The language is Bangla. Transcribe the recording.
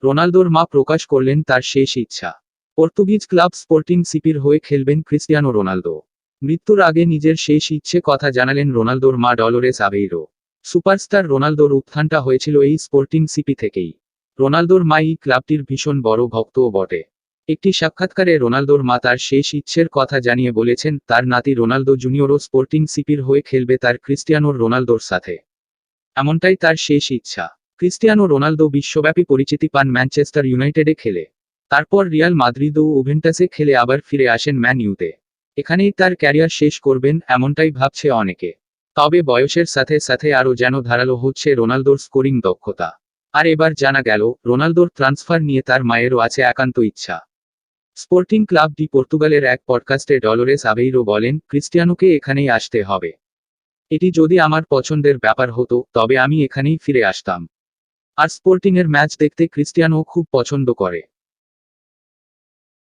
রোনালদোর মা প্রকাশ করলেন তার শেষ ইচ্ছা। পর্তুগিজ ক্লাব স্পোর্টিং সিপির হয়ে খেলবেন ক্রিস্টিয়ানো রোনালদো। মৃত্যুর আগে নিজের শেষ ইচ্ছে কথা জানালেন রোনালদোর মা ডলোরেস আভেইরো। সুপারস্টার রোনালদোর উত্থানটা হয়েছিল এই স্পোর্টিং সিপি থেকেই। রোনালদোর মা এই ক্লাবটির ভীষণ বড় ভক্তও বটে। একটি সাক্ষাৎকারে রোনালদোর মা তার শেষ ইচ্ছের কথা জানিয়ে বলেছেন তার নাতি রোনালদো জুনিয়রও স্পোর্টিং সিপির হয়ে খেলবে তার ক্রিস্টিয়ানোর রোনালদোর সাথে। এমনটাই তার শেষ ইচ্ছা। ক্রিস্টিয়ানো রোনালদো বিশ্বব্যাপী পরিচিতি পান ম্যানচেস্টার ইউনাইটেডে খেলে। তারপর রিয়াল মাদ্রিদ ও উভেন্টাসে খেলে আবার ফিরে আসেন ম্যান ইউতে। এখানেই তার ক্যারিয়ার শেষ করবেন এমনটাই ভাবছে অনেকে। তবে বয়সের সাথে সাথে আরও যেন ধারালো হচ্ছে রোনালদোর স্কোরিং দক্ষতা। আর এবার জানা গেল রোনালদোর ট্রান্সফার নিয়ে তার মায়েরও আছে একান্ত ইচ্ছা। স্পোর্টিং ক্লাব ডি পর্তুগালের এক পডকাস্টে ডলোরেস আভেইরো বলেন, ক্রিস্টিয়ানোকে এখানেই আসতে হবে। এটি যদি আমার পছন্দের ব্যাপার হতো তবে আমি এখানেই ফিরে আসতাম। আর স্পোর্টিংয়ের ম্যাচ দেখতে ক্রিস্টিয়ানো খুব পছন্দ করে।